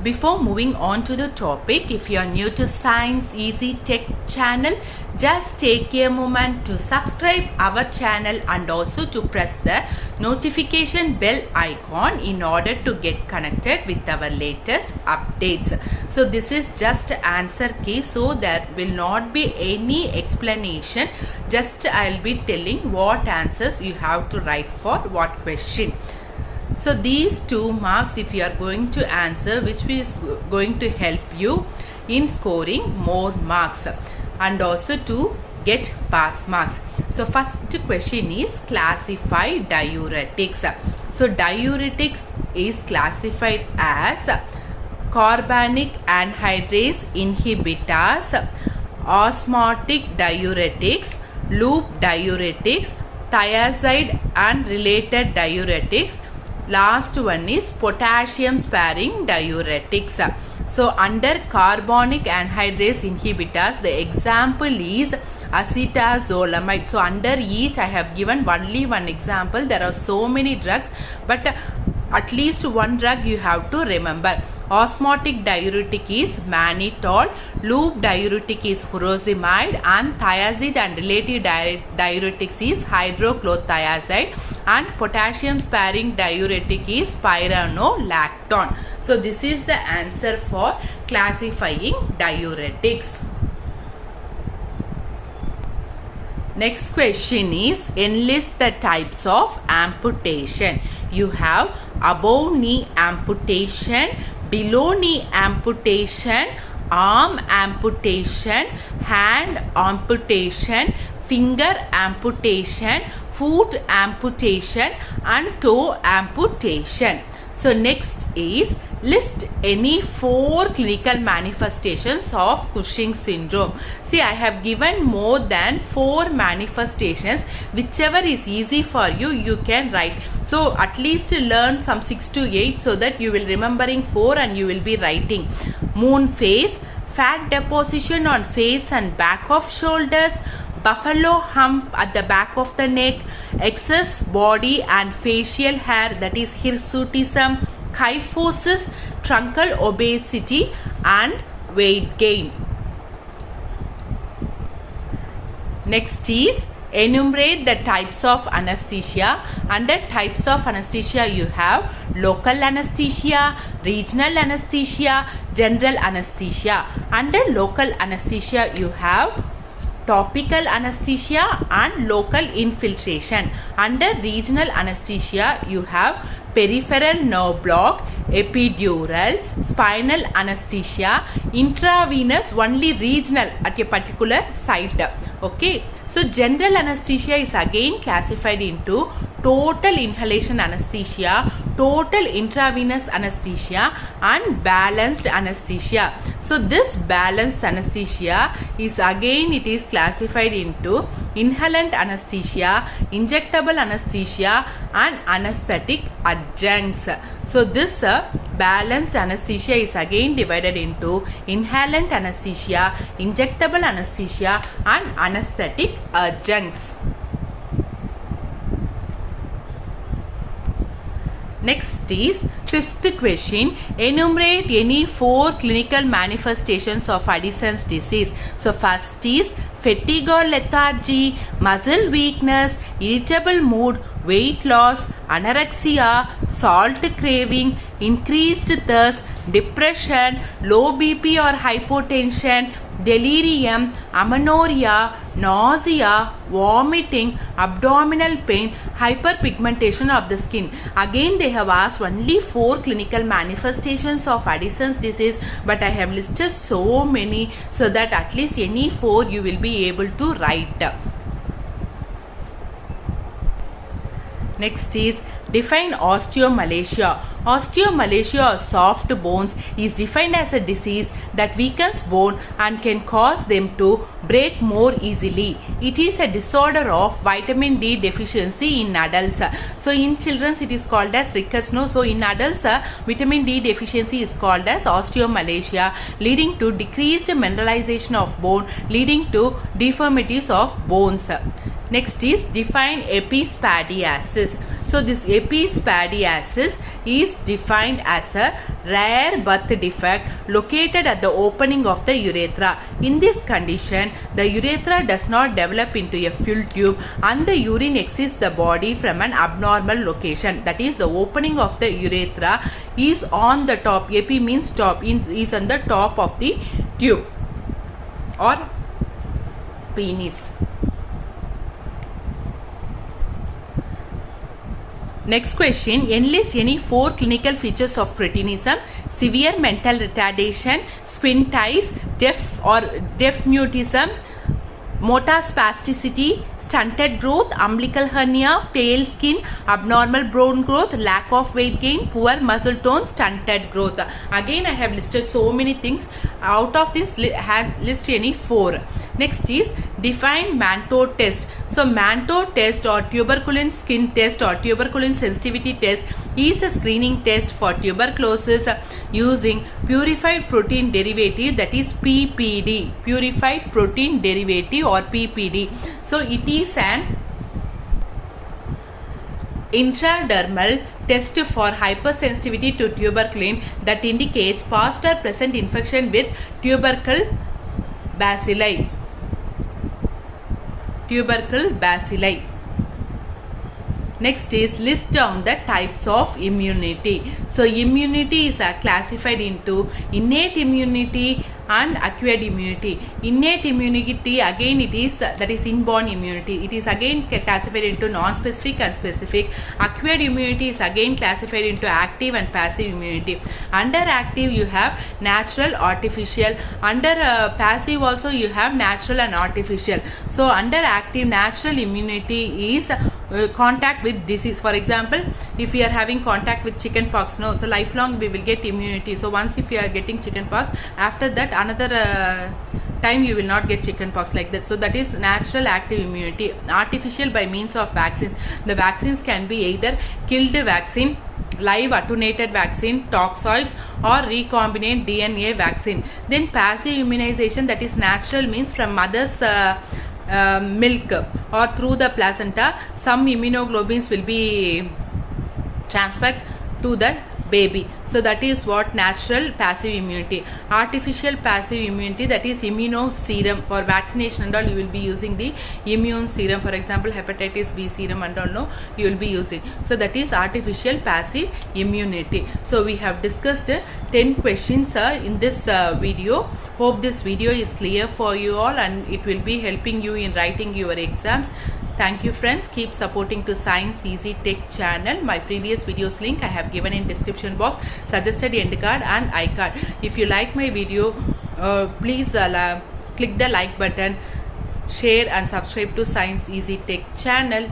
Before moving on to the topic, if you are new to Science Easy Tech channel, just take a moment to subscribe our channel and also to press the notification bell icon in order to get connected with our latest updates. So this is just answer key, so there will not be any explanation. Just I'll be telling what answers you have to write for what question. So these 2 marks if you are going to answer, which is going to help you in scoring more marks and also to get pass marks. So first question is classify diuretics. So diuretics is classified as carbonic anhydrase inhibitors, osmotic diuretics, loop diuretics, thiazide and related diuretics. Last one is potassium sparing diuretics. So under carbonic anhydrase inhibitors, the example is acetazolamide. So under each I have given only one example. There are so many drugs, but at least one drug you have to remember. Osmotic diuretic is mannitol, loop diuretic is furosemide, and thiazide and related diuretics is hydrochlorothiazide, and potassium sparing diuretic is spironolactone. So this is the answer for classifying diuretics. Next question is enlist the types of amputation. You have above knee amputation, below knee amputation, arm amputation, hand amputation, finger amputation, foot amputation and toe amputation. So next is list any 4 clinical manifestations of Cushing syndrome. See, I have given more than 4 manifestations. Whichever is easy for you, you can write. So at least learn some 6 to 8 so that you will remembering 4 and you will be writing. Moon face, fat deposition on face and back of shoulders, buffalo hump at the back of the neck, excess body and facial hair, that is hirsutism, kyphosis, truncal obesity and weight gain. Next is enumerate the types of anesthesia. Under types of anesthesia you have local anesthesia, regional anesthesia, general anesthesia. Under local anesthesia you have topical anesthesia and local infiltration. Under regional anesthesia you have peripheral nerve block, epidural, spinal anesthesia, intravenous only regional at a particular site. Okay. So general anesthesia is again classified into total inhalation anesthesia, total intravenous anesthesia and balanced anesthesia. So this balanced anesthesia is again it is classified into inhalant anesthesia, injectable anesthesia and anesthetic adjuncts. So this balanced anesthesia is again divided into inhalant anesthesia, injectable anesthesia and anesthetic adjuncts. Next is 5th question. Enumerate any 4 clinical manifestations of Addison's disease. So first is fatigue or lethargy, muscle weakness, irritable mood, weight loss, anorexia, salt craving, increased thirst, depression, low BP or hypotension, delirium, amenorrhea, nausea, vomiting, abdominal pain, hyperpigmentation of the skin. Again they have asked only 4 clinical manifestations of Addison's disease, but I have listed so many so that at least any 4 you will be able to write. Next is define osteomalacia. Osteomalacia or soft bones is defined as a disease that weakens bone and can cause them to break more easily. It is a disorder of vitamin D deficiency in adults. So in children it is called as rickets. No, so in adults vitamin D deficiency is called as osteomalacia, leading to decreased mineralization of bone, leading to deformities of bones. Next is define epispadiasis. So this epispadiasis is defined as a rare birth defect located at the opening of the urethra. In this condition, the urethra does not develop into a full tube and the urine exits the body from an abnormal location. That is, the opening of the urethra is on the top. Epi means top, is on the top of the tube or penis. Next question, enlist any 4 clinical features of cretinism: severe mental retardation, squintitis, deaf mutism, motor spasticity, stunted growth, umbilical hernia, pale skin, abnormal bone growth, lack of weight gain, poor muscle tone, stunted growth. Again, I have listed so many things. Out of this, list any 4. Next is define Mantoux test. So Mantoux test or tuberculin skin test or tuberculin sensitivity test is a screening test for tuberculosis using purified protein derivative, that is PPD, purified protein derivative or PPD. So it is an intradermal test for hypersensitivity to tuberculin that indicates past or present infection with tubercle bacilli. Next is list down the types of immunity. So immunity is classified into innate immunity and acquired immunity. Innate immunity, again, it is that is inborn immunity. It is again classified into non-specific and specific. Acquired immunity is again classified into active and passive immunity. Under active you have natural, artificial. Under passive also you have natural and artificial. So under active, natural immunity is contact with disease. For example, if we are having contact with chicken pox, no, so lifelong we will get immunity. So once if you are getting chicken pox, after that another time you will not get chicken pox, like that. So that is natural active immunity. Artificial by means of vaccines. The vaccines can be either killed vaccine, live attenuated vaccine, toxoids, or recombinant DNA vaccine. Then passive immunization, that is natural, means from mother's milk or through the placenta. Some immunoglobulins will be transferred to the baby. So that is what natural passive immunity. Artificial passive immunity, that is immunoserum. For vaccination and all you will be using the immune serum. For example, hepatitis B serum and all, no, you will be using. So that is artificial passive immunity. So we have discussed 10 questions in this video. Hope this video is clear for you all and it will be helping you in writing your exams. Thank you friends. Keep supporting to Science Easy Tech channel. My previous videos link I have given in description box, suggested end card and iCard. If you like my video, please click the like button, share and subscribe to Science Easy Tech channel.